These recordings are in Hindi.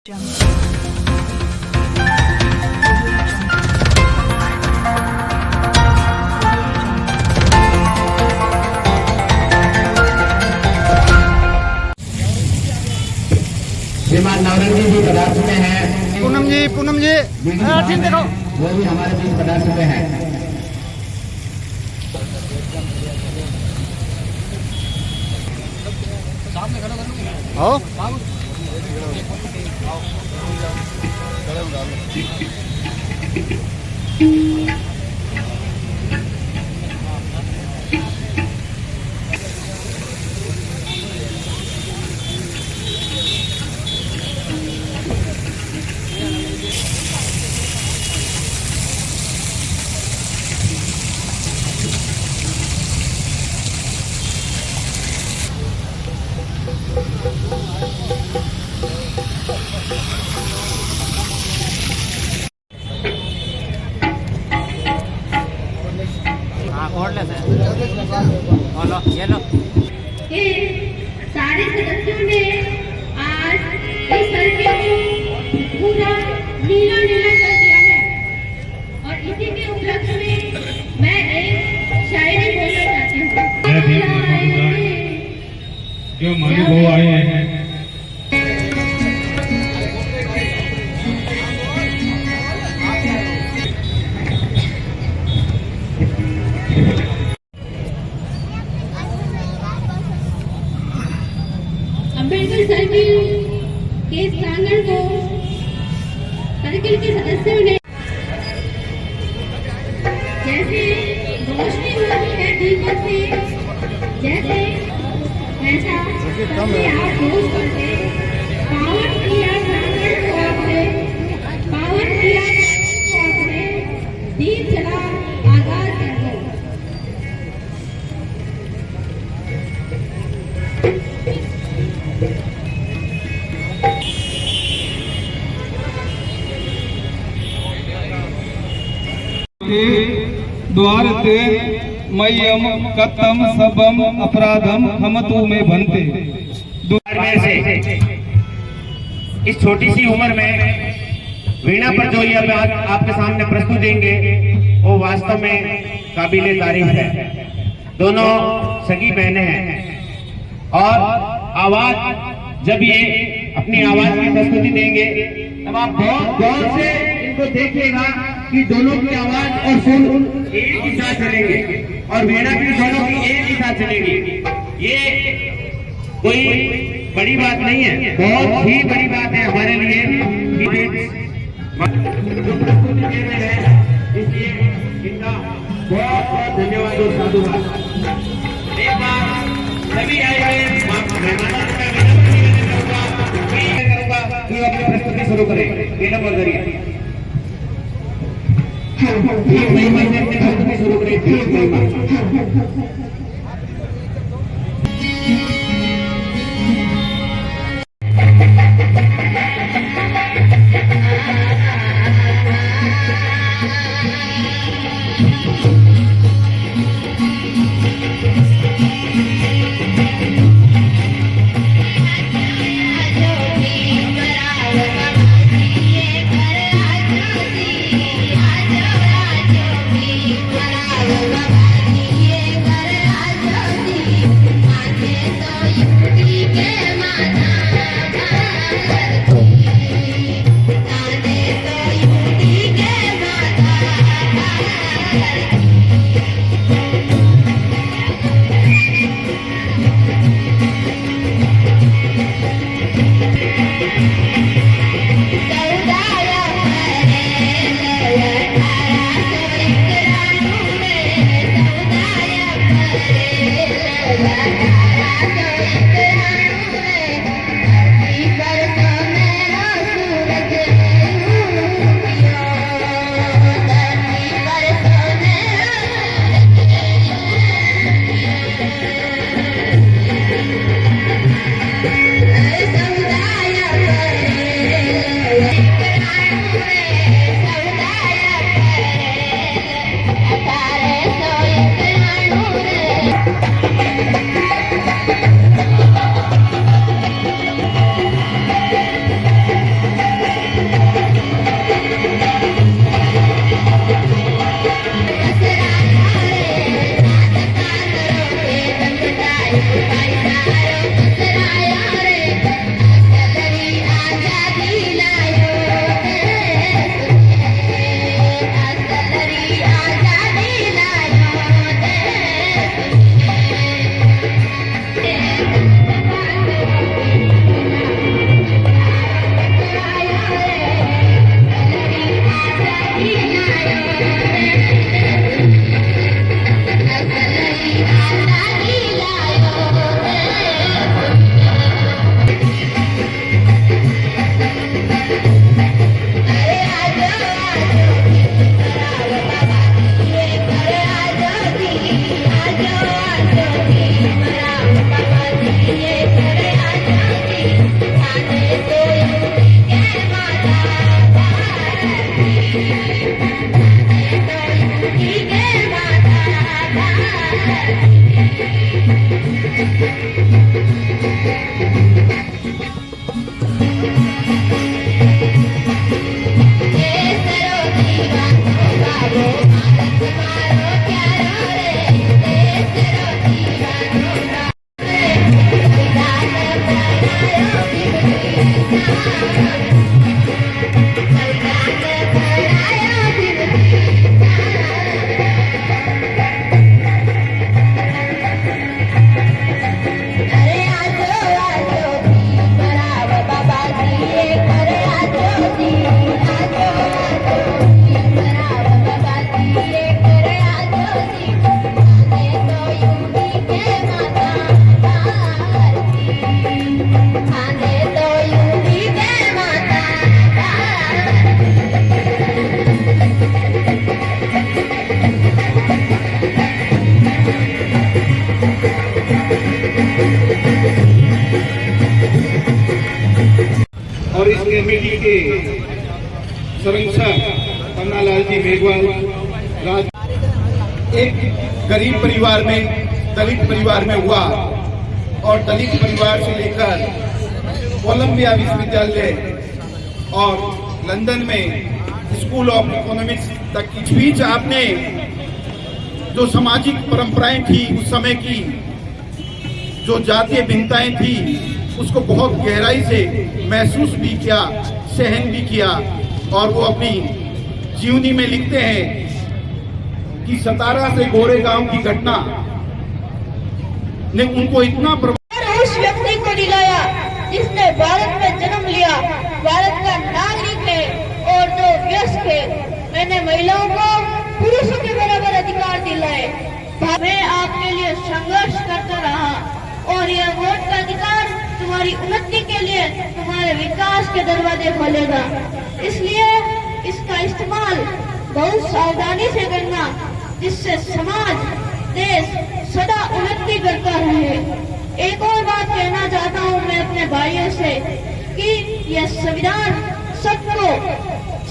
श्रीमान नवरंगी जी पधार चुके हैं। पूनम जी ठीक देखो, वो भी हमारे बीच पधार चुके हैं। आओ ये लो। सारे सदस्यों ने आज इस सर्किल को पूरा नीला नीला कर दिया है और इसी के उपलक्ष्य में मैं एक शायरी बोलना चाहती हूँ। जो हमारे वो आए हैं अम्बेडकर सर्किल के प्रांगण को सर्किल के सदस्यों ने जैसे रोशनी होती है दीपक से, जैसे ऐसा सबसे आप रोज करके पावन किया प्रांगण को आपने, पावन किया को आपने दीप जला आगाज कर दो। द्वारते मय्यम कतम सबम अपराधम हमतु में बनते। से इस छोटी सी उम्र में वीणा पर जो ये अब आपके सामने प्रस्तुत देंगे वो वास्तव में काबिले तारीफ है। दोनों सगी बहनें हैं और आवाज जब ये अपनी आवाज की प्रस्तुति देंगे तब आप बहुत गौर से इनको देखिएगा कि दोनों की आवाज और सुर एक ही साथ चलेंगे और वीणा भी दोनों की एक ही साथ चलेगी। ये कोई बड़ी बात नहीं है, बहुत ही बड़ी बात है हमारे लिए जो प्रस्तुति दे रहे हैं, इसलिए इनका बहुत बहुत धन्यवाद और साधुवाद। एक बार सभी आए हुए मेहमानों का करूंगा कि अपनी प्रस्तुति शुरू करें। विलंब और जरिए महिमा से अपनी प्रस्तुति शुरू करें। महिमा और इस कमेटी के संरक्षक पन्नालाल जी मेघवाल एक गरीब परिवार में, दलित परिवार में हुआ और दलित परिवार से लेकर कोलंबिया विश्वविद्यालय और लंदन में स्कूल ऑफ इकोनॉमिक्स तक की बीच आपने जो सामाजिक परंपराएं थी उस समय की, जो जातीय भिन्नताएं थी, उसको बहुत गहराई से महसूस भी किया, सहन भी किया। और वो अपनी जीवनी में लिखते हैं कि 17 से गोरे गांव की घटना ने उनको इतना उस व्यक्ति को दिलाया जिसने भारत में जन्म लिया, भारत का नागरिक है और जो वयस्क है। मैंने महिलाओं को पुरुषों के बराबर अधिकार दिलाए। मैं आपके लिए संघर्ष करता रहा और यह वोट का अधिकार तुम्हारी उन्नति के लिए, तुम्हारे विकास के दरवाजे खोलेगा। इसलिए इसका इस्तेमाल बहुत सावधानी से करना, जिससे समाज, देश सदा उन्नति करता रहे। एक और बात कहना चाहता हूँ मैं अपने भाइयों से कि यह संविधान सबको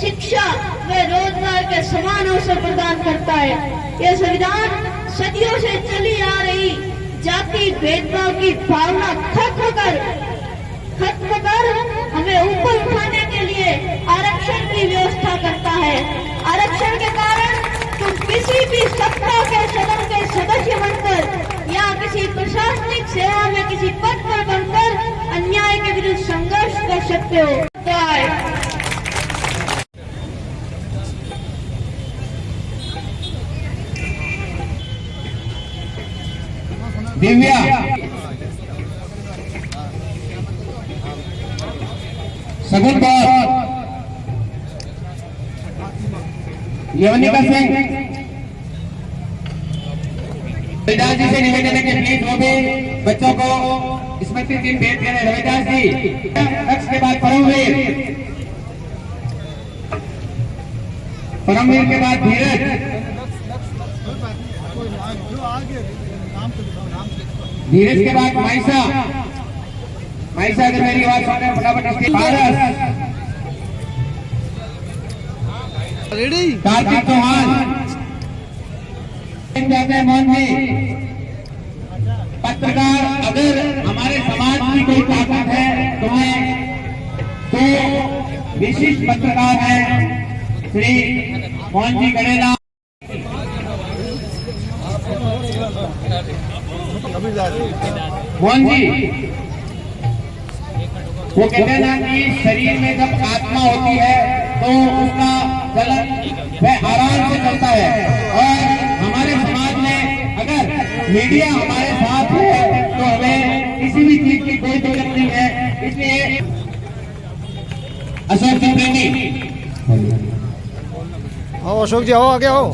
शिक्षा व रोजगार के समान अवसर प्रदान करता है। यह संविधान सदियों से चली आ रही जाति भेदभाव की भावना खत्म कर हमें ऊपर उठाने के लिए आरक्षण की व्यवस्था करता है। आरक्षण के कारण तुम किसी भी सत्ता के सदन के सदस्य बनकर या किसी प्रशासनिक सेवा में किसी पद पर बनकर अन्याय के विरुद्ध संघर्ष कर सकते हो। दिव्या, सगुन कौर, यवनिका सिंह, रविदास जी से निवेदन है कि प्लीज वो भी बच्चों को स्मृति चिन्ह भेंट करें। रविदास जी, कक्ष के बाद परमवीर, परमवीर के बाद धीरज, धीरज के बाद माइसा, माइसा अगर मेरी आवाज सुन रहे फटाफट स्टेज। पारस, कार्तिक चौहान, मोहन जी। पत्रकार, अगर हमारे समाज की कोई ताकत है तो विशिष्ट पत्रकार हैं श्री मोहन जी गणेला। मोहन जी, वो कहते हैं ना कि शरीर में जब आत्मा होती है तो उसका चलन वह आराम से चलता है। और हमारे समाज में अगर मीडिया हमारे साथ है तो हमें किसी भी चीज की कोई दिक्कत नहीं है। इसलिए अशोक जी प्रेमी, आओ अशोक जी, आओ आगे आओ।